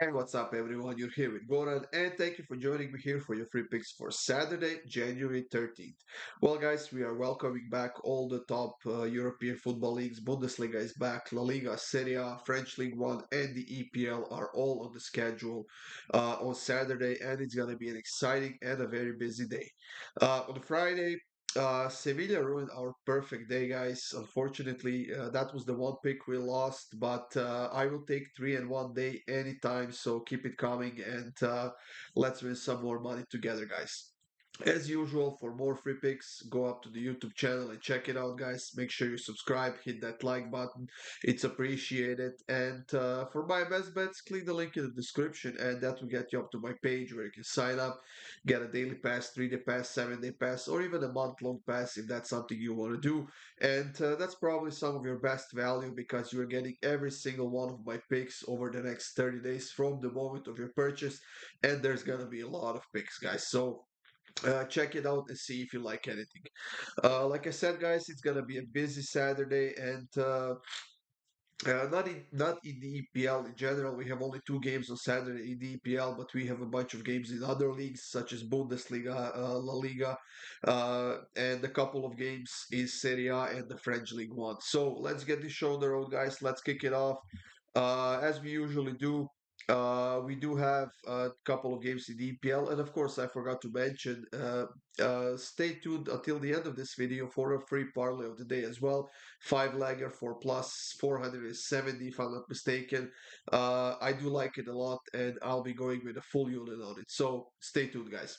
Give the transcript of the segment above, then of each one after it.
Hey, what's up, everyone? You're here with Goran, and thank you for joining me here for your free picks for Saturday, January 13th. Well, guys, we are welcoming back all the top European football leagues. Bundesliga is back, LaLiga, Serie, French League One, and the EPL are all on the schedule on Saturday, and it's going to be an exciting and a very busy day. On Friday, Sevilla ruined our perfect day, guys. Unfortunately, that was the one pick we lost, but I will take three in one day anytime. So keep it coming and let's win some more money together, guys. As usual, for more free picks, go up to the YouTube channel and check it out, guys. Make sure you subscribe, hit that like button. It's appreciated. And for my best bets, click the link in the description, and that will get you up to my page where you can sign up, get a daily pass, 3-day pass, 7-day pass, or even a month-long pass if that's something you want to do. And that's probably some of your best value because you're getting every single one of my picks over the next 30 days from the moment of your purchase. And there's going to be a lot of picks, guys. So check it out and see if you like anything. Like I said, guys, it's gonna be a busy Saturday, and not in the EPL in general. We have only two games on Saturday in the EPL, but we have a bunch of games in other leagues such as Bundesliga, La Liga, and a couple of games in Serie A and the French League One. So let's get this show on the road, guys. Let's kick it off. As we usually do, we do have a couple of games in the EPL, and of course, I forgot to mention. Stay tuned until the end of this video for a free parlay of the day as well. Five legger for plus 470, if I'm not mistaken. I do like it a lot, and I'll be going with a full unit on it. So stay tuned, guys.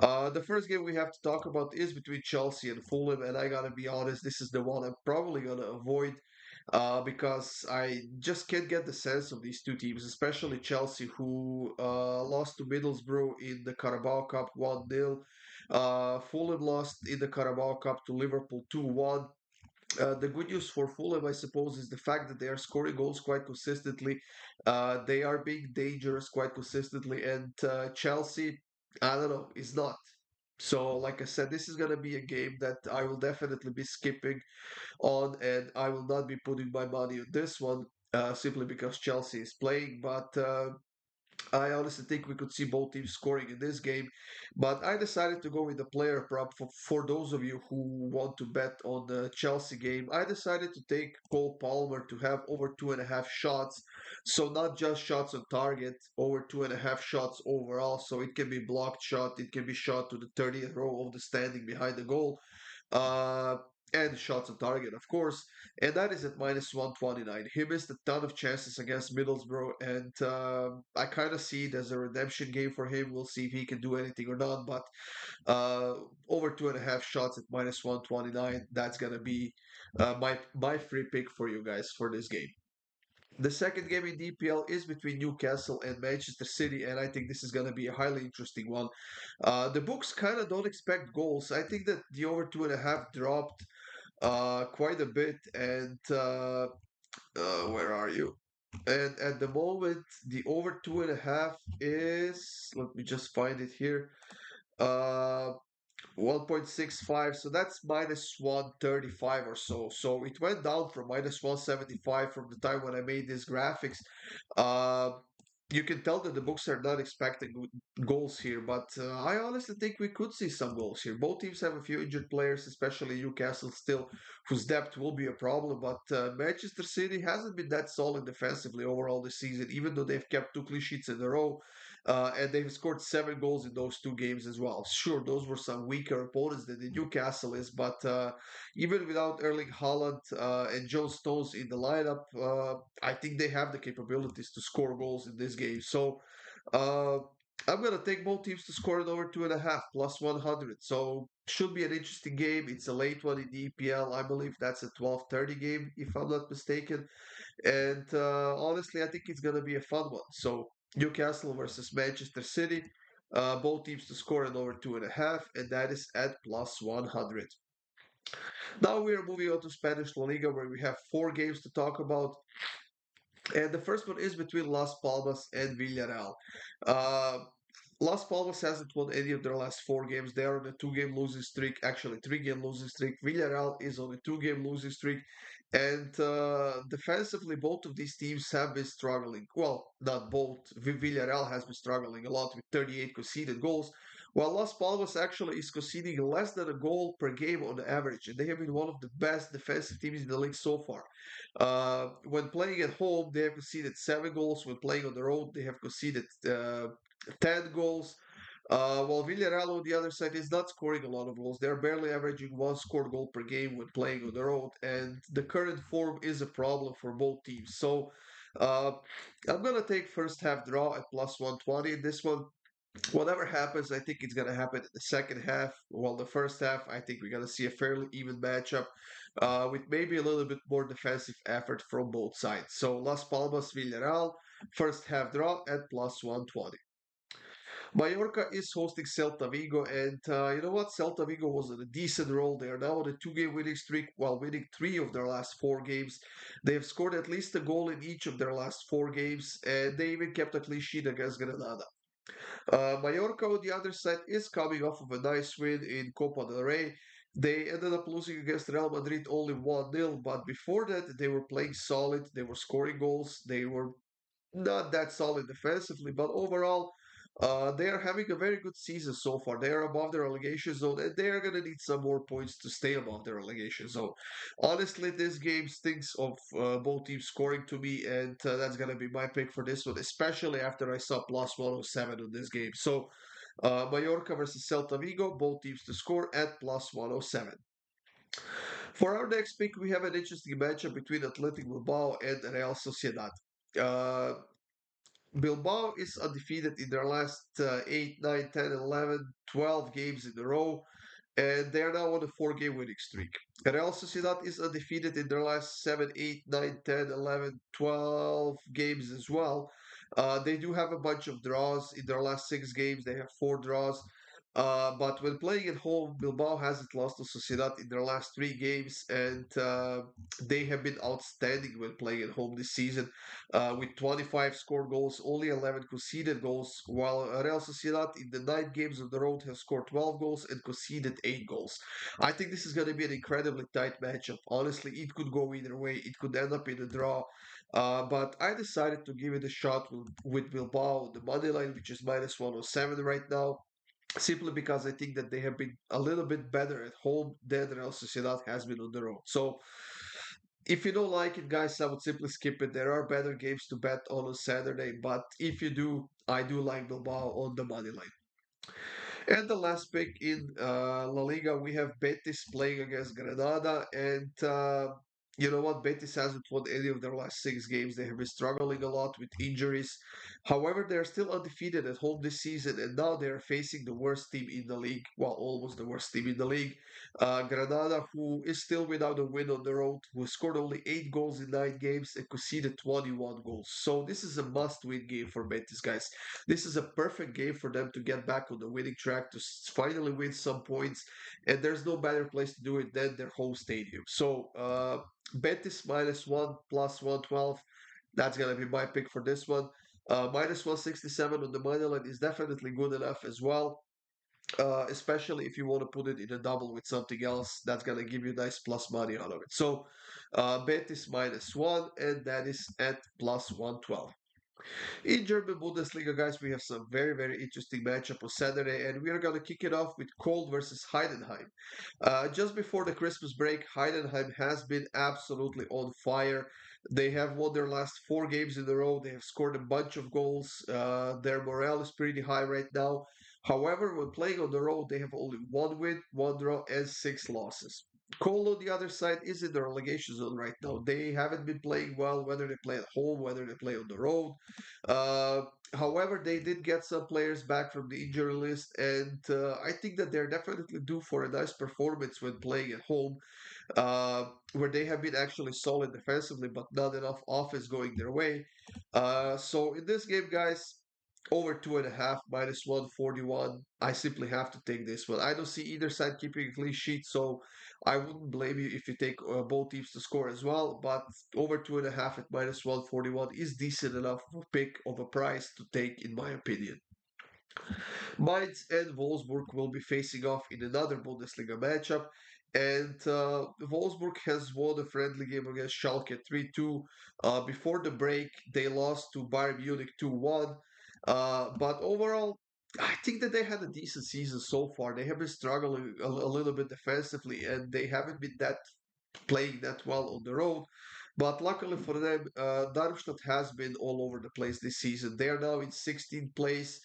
The first game we have to talk about is between Chelsea and Fulham, and I gotta be honest, this is the one I'm probably gonna avoid because I just can't get the sense of these two teams, especially Chelsea, who lost to Middlesbrough in the Carabao Cup 1-0. Fulham lost in the Carabao Cup to Liverpool 2-1. The good news for Fulham, I suppose, is the fact that they are scoring goals quite consistently. They are being dangerous quite consistently, and Chelsea, I don't know, is not. So, like I said, this is going to be a game that I will definitely be skipping on, and I will not be putting my money on this one simply because Chelsea is playing. But I honestly think we could see both teams scoring in this game, but I decided to go with the player prop for those of you who want to bet on the Chelsea game. I decided to take Cole Palmer to have over 2.5 shots, so not just shots on target, over 2.5 shots overall. So it can be blocked shot, it can be shot to the 30th row of the standing behind the goal. Uh, and shots on target, of course, and that is at minus 129. He missed a ton of chances against Middlesbrough, and I kind of see it as a redemption game for him. We'll see if he can do anything or not, but uh, over 2.5 shots at minus 129, that's gonna be my free pick for you guys for this game. The second game in DPL is between Newcastle and Manchester City, and I think this is going to be a highly interesting one. The books kind of don't expect goals. I think that the over 2.5 dropped quite a bit, and where are you? And at the moment, the over 2.5 is, let me just find it here, uh, 1.65, so that's minus 135 or so. So it went down from minus 175 from the time when I made these graphics. Uh, you can tell that the books are not expecting goals here, but I honestly think we could see some goals here. Both teams have a few injured players, especially Newcastle still, whose depth will be a problem. But Manchester City hasn't been that solid defensively overall this season, even though they've kept two clean sheets in a row. And they've scored 7 goals in those two games as well. Sure, those were some weaker opponents than the Newcastle is, but even without Erling Haaland and John Stones in the lineup, I think they have the capabilities to score goals in this game. So uh, I'm gonna take both teams to score it over 2.5 plus 100. So should be an interesting game. It's a late one in the EPL. I believe that's a 12:30 game, if I'm not mistaken. And honestly, I think it's gonna be a fun one. So Newcastle versus Manchester City. Both teams to score it over 2.5, and that is at plus 100. Now we are moving on to Spanish La Liga, where we have four games to talk about. And the first one is between Las Palmas and Villarreal. Uh, Las Palmas hasn't won any of their last four games. They are on a two-game losing streak, actually three-game losing streak. Villarreal is on a two-game losing streak. And defensively, both of these teams have been struggling. Well, not both. Villarreal has been struggling a lot with 38 conceded goals, while Las Palmas actually is conceding less than a goal per game on average. And they have been one of the best defensive teams in the league so far. When playing at home, they have conceded 7 goals. When playing on the road, they have conceded 10 goals. While Villarreal on the other side is not scoring a lot of goals, they're barely averaging one scored goal per game when playing on the road, and the current form is a problem for both teams. So uh, I'm gonna take first half draw at plus 120. This one, whatever happens, I think it's gonna happen in the second half. While the first half, I think we're gonna see a fairly even matchup with maybe a little bit more defensive effort from both sides. So Las Palmas Villarreal, first half draw at plus 120. Mallorca is hosting Celta Vigo, and you know what? Celta Vigo was in a decent role. They are now on a two-game winning streak while winning three of their last four games. They have scored at least a goal in each of their last four games, and they even kept a clean sheet against Granada. Mallorca, on the other side, is coming off of a nice win in Copa del Rey. They ended up losing against Real Madrid only 1-0, but before that, they were playing solid. They were scoring goals. They were not that solid defensively, but overall, they are having a very good season so far. They are above the relegation zone, and they are going to need some more points to stay above the relegation zone. Honestly, this game stinks of both teams scoring to me, and that's going to be my pick for this one, especially after I saw plus 107 on this game. So, Mallorca versus Celta Vigo, both teams to score at plus 107. For our next pick, we have an interesting matchup between Athletic Bilbao and Real Sociedad. Uh, Bilbao is undefeated in their last 8, 9, 10, 11, 12 games in a row, and they are now on a four-game winning streak. Real Sociedad is undefeated in their last 7, 8, 9, 10, 11, 12 games as well. They do have a bunch of draws in their last 6 games. They have four draws. But when playing at home, Bilbao hasn't lost to Sociedad in their last 3 games, and they have been outstanding when playing at home this season with 25 scored goals, only 11 conceded goals, while Real Sociedad in the 9 games on the road has scored 12 goals and conceded 8 goals. I think this is going to be an incredibly tight matchup. Honestly, it could go either way. It could end up in a draw. But I decided to give it a shot with Bilbao, the money line, which is minus 107 right now, simply because I think that they have been a little bit better at home than Real Sociedad has been on the road. So if you don't like it, guys, I would simply skip it. There are better games to bet on Saturday, but if you do, I do like Bilbao on the money line. And the last pick in La Liga, we have Betis playing against Granada. And you know what? Betis hasn't won any of their last 6 games. They have been struggling a lot with injuries. However, they're still undefeated at home this season. And now they're facing the worst team in the league. Well, almost the worst team in the league. Granada, who is still without a win on the road, who scored only 8 goals in 9 games and conceded 21 goals. So this is a must win game for Betis, guys. This is a perfect game for them to get back on the winning track, to finally win some points. And there's no better place to do it than their home stadium. So, Betis minus 1 plus 112. That's going to be my pick for this one. Minus 167 on the money line is definitely good enough as well. Especially if you want to put it in a double with something else, that's going to give you nice plus money out of it. So, Betis minus 1, and that is at plus 112. In German Bundesliga, guys, we have some very, very interesting matchup on Saturday, and we are going to kick it off with Köln versus Heidenheim. Just before the Christmas break, Heidenheim has been absolutely on fire. They have won their last 4 games in a row. They have scored a bunch of goals. Their morale is pretty high right now. However, when playing on the road, they have only one win, one draw, and 6 losses. Cole, on the other side, is in the relegation zone right now. They haven't been playing well, whether they play at home, whether they play on the road. Uh, However, they did get some players back from the injury list, and I think that they're definitely due for a nice performance when playing at home, where they have been actually solid defensively, but not enough offense going their way. So in this game, guys, over 2.5 minus 141. I simply have to take this one. I don't see either side keeping a clean sheet, so I wouldn't blame you if you take both teams to score as well. But over 2.5 at minus 141 is decent enough of a pick of a price to take, in my opinion. Mainz and Wolfsburg will be facing off in another Bundesliga matchup. And Wolfsburg has won a friendly game against Schalke 3-2. Before the break, they lost to Bayern Munich 2-1. But overall, I think that they had a decent season so far. They have been struggling a little bit defensively, and they haven't been that playing that well on the road. But luckily for them, Darmstadt has been all over the place this season. They are now in 16th place.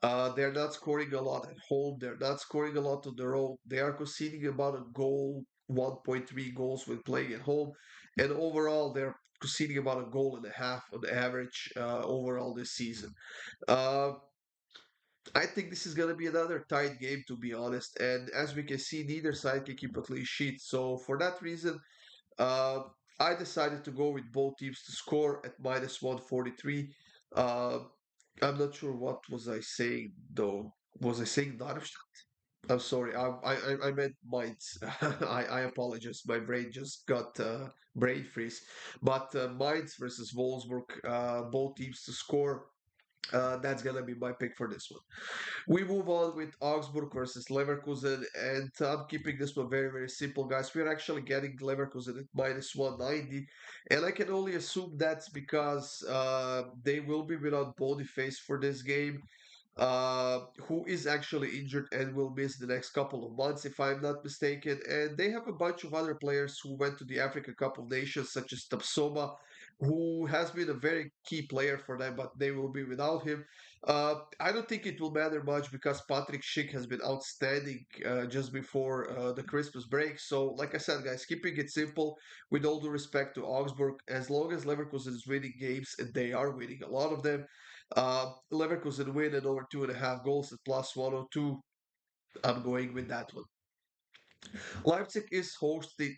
They're not scoring a lot at home. They're not scoring a lot on the road. They are conceding about a goal, 1.3 goals when playing at home. And overall, they're conceding about a goal and a half on average overall this season. Uh, I think this is going to be another tight game, to be honest. And as we can see, neither side can keep a clean sheet. So for that reason, uh, I decided to go with both teams to score at minus 143. Uh, I'm not sure what was I saying though. Was I saying Darmstadt? I'm sorry. I meant Mainz. I apologize. My brain just got brain freeze. But Mainz versus Wolfsburg, both teams to score. That's gonna be my pick for this one. We move on with Augsburg versus Leverkusen, and I'm keeping this one very, very simple, guys. We're actually getting Leverkusen at minus 190, and I can only assume that's because they will be without Boniface for this game, who is actually injured and will miss the next couple of months, if I'm not mistaken. And they have a bunch of other players who went to the Africa Cup of Nations, such as Tapsoma, who has been a very key player for them, but they will be without him. I don't think it will matter much because Patrick Schick has been outstanding just before the Christmas break. So, like I said, guys, keeping it simple, with all due respect to Augsburg, as long as Leverkusen is winning games, and they are winning a lot of them, Leverkusen win at over 2.5 goals at plus 102. I'm going with that one. Leipzig is hosting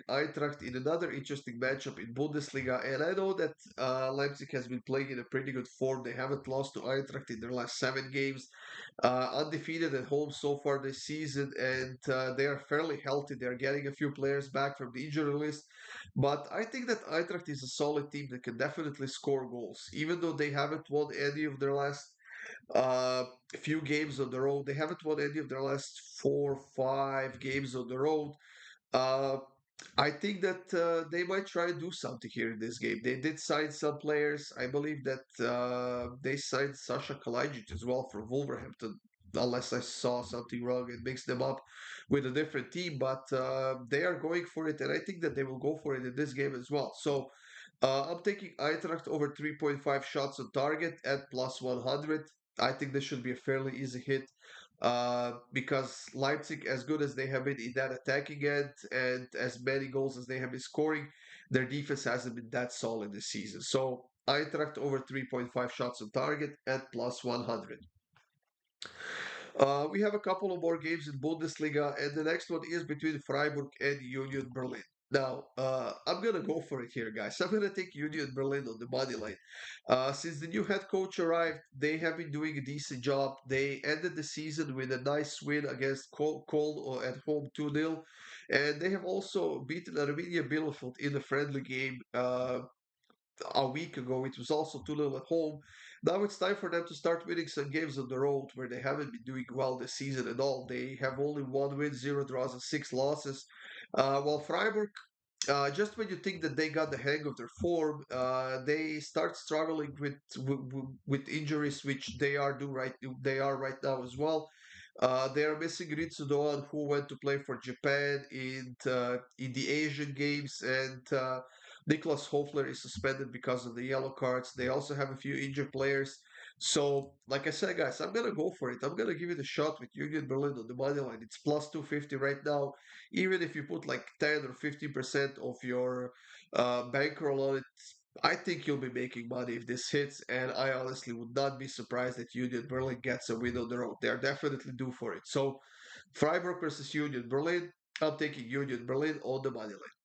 Eintracht in another interesting matchup in Bundesliga, and I know that Leipzig has been playing in a pretty good form. They haven't lost to Eintracht in their last 7 games, undefeated at home so far this season, and they are fairly healthy. They are getting a few players back from the injury list, but I think that Eintracht is a solid team that can definitely score goals, even though they haven't won any of their last uh, few games on the road. They haven't won any of their last 4, 5 games on the road. Uh, I think that they might try to do something here in this game. They did sign some players. I believe that they signed Sasha Kalajic as well from Wolverhampton, unless I saw something wrong and mixed them up with a different team. But they are going for it, and I think that they will go for it in this game as well. So I'm taking Eintracht over 3.5 shots on target at plus 100. I think this should be a fairly easy hit because Leipzig, as good as they have been in that attacking end and as many goals as they have been scoring, their defense hasn't been that solid this season. So Eintracht over 3.5 shots on target at plus 100. We have a couple of more games in Bundesliga, and the next one is between Freiburg and Union Berlin. Now, I'm gonna go for it here, guys. I'm gonna take Union Berlin on the money line. Since the new head coach arrived, they have been doing a decent job. They ended the season with a nice win against Cole at home 2-0, and they have also beaten Arminia Bielefeld in a friendly game a week ago. It was also 2-0 at home. Now it's time for them to start winning some games on the road where they haven't been doing well this season at all. They have only 1 win, 0 draws, and 6 losses. While Freiburg, just when you think that they got the hang of their form, they start struggling with injuries, which they are right now as well. They are missing Ritsu Doan, who went to play for Japan in the Asian Games, and Niklas Hofler is suspended because of the yellow cards. They also have a few injured players. So, like I said, guys, I'm gonna go for it. I'm gonna give it a shot with Union Berlin on the money line. It's plus 250 right now. Even if you put like 10 or 15% of your bankroll on it, I think you'll be making money if this hits. And I honestly would not be surprised that Union Berlin gets a win on the road. They're definitely due for it. So, Freiburg versus Union Berlin. I'm taking Union Berlin on the money line.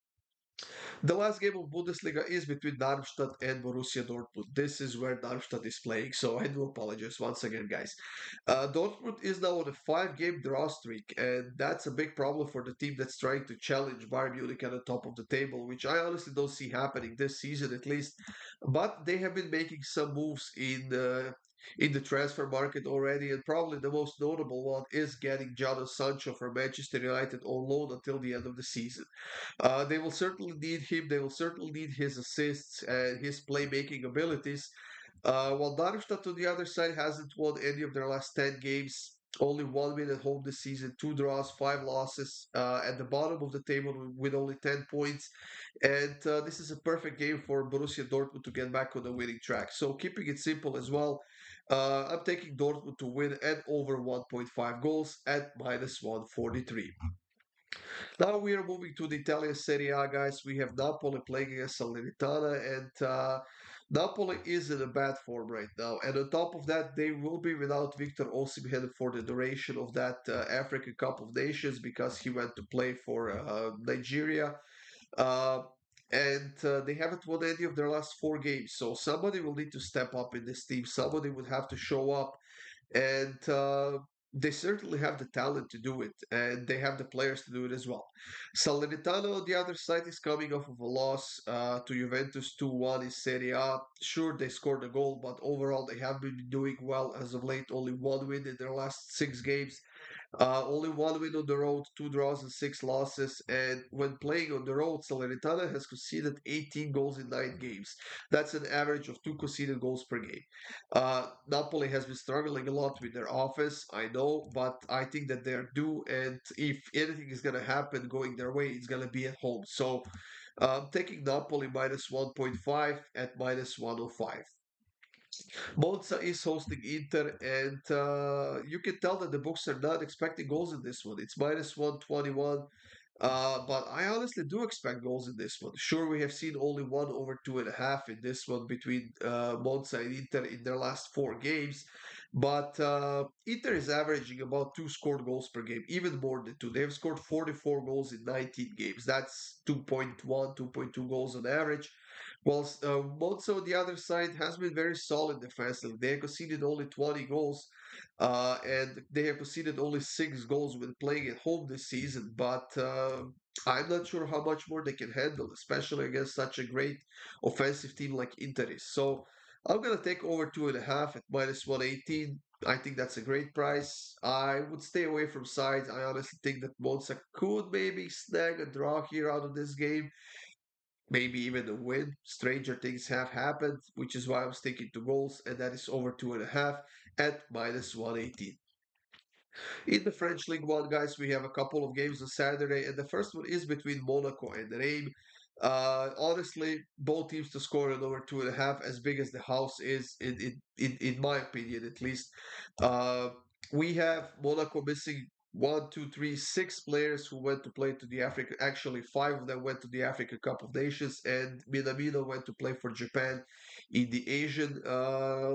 The last game of Bundesliga is between Darmstadt and Borussia Dortmund. This is where Darmstadt is playing, so I do apologize once again, guys. Dortmund is now on a 5 game draw streak, and that's a big problem for the team that's trying to challenge Bayern Munich at the top of the table, which I honestly don't see happening this season at least. But they have been making some moves in the transfer market already, and probably the most notable one is getting Jadon Sancho from Manchester United on loan until the end of the season. They will certainly need him. They will certainly need his assists and his playmaking abilities. While Darmstadt on the other side hasn't won any of their last 10 games, only one win at home this season, two draws, five losses, at the bottom of the table with only 10 points. And this is a perfect game for Borussia Dortmund to get back on the winning track. So keeping it simple as well, I'm taking Dortmund to win and over 1.5 goals at minus 143. Now we are moving to the Italian Serie A, guys. We have Napoli playing against Salernitana, and Napoli is in a bad form right now. And on top of that, they will be without Victor Osimhen for the duration of that African Cup of Nations because he went to play for Nigeria. Uh, and they haven't won any of their last four games. So somebody will need to step up in this team. Somebody would have to show up and they certainly have the talent to do it, and they have the players to do it as well. Salernitana on the other side is coming off of a loss to Juventus 2-1 in Serie A. Sure, they scored a goal, but overall they have been doing well as of late. Only one win in their last six games. Only one win on the road, two draws and six losses. And when playing on the road, Salernitana has conceded 18 goals in nine games. That's an average of two conceded goals per game. Napoli has been struggling a lot with their offense, I know, but I think that they're due. And if anything is going to happen going their way, it's going to be at home. So I'm taking Napoli minus 1.5 at minus 105. Monza is hosting Inter, and you can tell that the books are not expecting goals in this one. It's minus 121. But I honestly do expect goals in this one. Sure, we have seen only one over 2.5 in this one between Monza and Inter in their last four games. But Inter is averaging about two scored goals per game, even more than two. They have scored 44 goals in 19 games. That's 2.1, 2.2 goals on average. Whilst Monza on the other side has been very solid defensively. They have conceded only 20 goals, and they have conceded only six goals when playing at home this season. But I'm not sure how much more they can handle, especially against such a great offensive team like Inter is. So I'm gonna take over 2.5 at minus 118. I think that's a great price. I would stay away from sides. I honestly think that Monza could maybe snag a draw here out of this game, maybe even a win. Stranger things have happened, which is why I'm sticking to goals, and that is over 2.5 at minus 118. In the French League One, guys, we have a couple of games on Saturday, and the first one is between Monaco and Reims. Honestly, both teams to score an over 2.5, as big as the house is, in my opinion at least. Uh, we have Monaco missing one, two, three, six players who went to play to the Africa. Actually, five of them went to the Africa Cup of Nations, and Minamino went to play for Japan in the Asian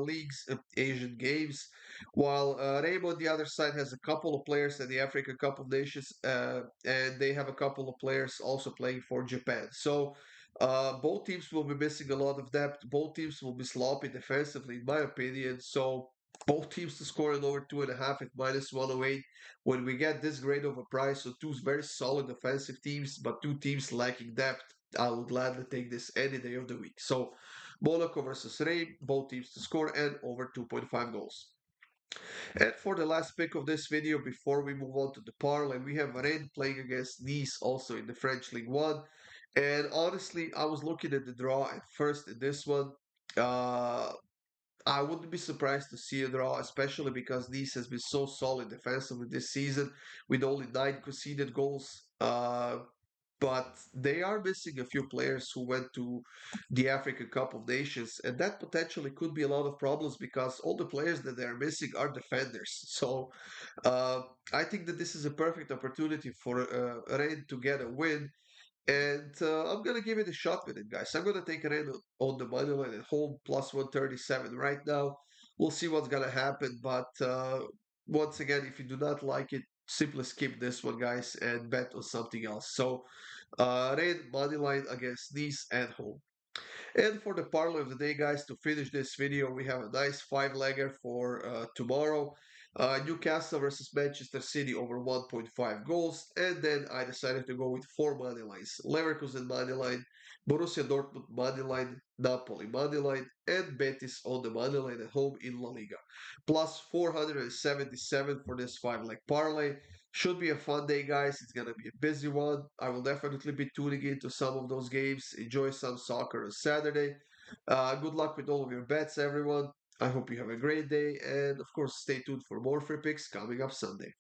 leagues, Asian games. While Rainbow on the other side has a couple of players in the Africa Cup of Nations, and they have a couple of players also playing for Japan. So both teams will be missing a lot of depth. Both teams will be sloppy defensively, in my opinion. So both teams to score an over 2.5 at minus 108. When we get this great of a price, so two very solid offensive teams, but two teams lacking depth, I would gladly take this any day of the week. So Monaco versus Ray, both teams to score and over 2.5 goals. And for the last pick of this video, before we move on to the parlay, we have Rennes playing against Nice also in the French League One. And honestly, I was looking at the draw at first in this one. Uh, I wouldn't be surprised to see a draw, especially because Nice has been so solid defensively this season with only nine conceded goals. But they are missing a few players who went to the African Cup of Nations, and that potentially could be a lot of problems because all the players that they are missing are defenders. So uh, I think that this is a perfect opportunity for Rennes to get a win, and I'm gonna give it a shot with it, guys. I'm gonna take Rennes on the money line at home plus 137 right now. We'll see what's gonna happen, but once again, if you do not like it, simply skip this one, guys, and bet on something else. So Red money line against Nice at home. And for the parlay of the day, guys, to finish this video, we have a nice five-legger for tomorrow. Newcastle versus Manchester City over 1.5 goals. And then I decided to go with four money lines. Leverkusen money line, Borussia Dortmund moneyline, Napoli moneyline, and Betis on the moneyline at home in La Liga. Plus 477 for this 5 leg parlay. Should be a fun day, guys. It's going to be a busy one. I will definitely be tuning into some of those games. Enjoy some soccer on Saturday. Good luck with all of your bets, everyone. I hope you have a great day. And of course, stay tuned for more free picks coming up Sunday.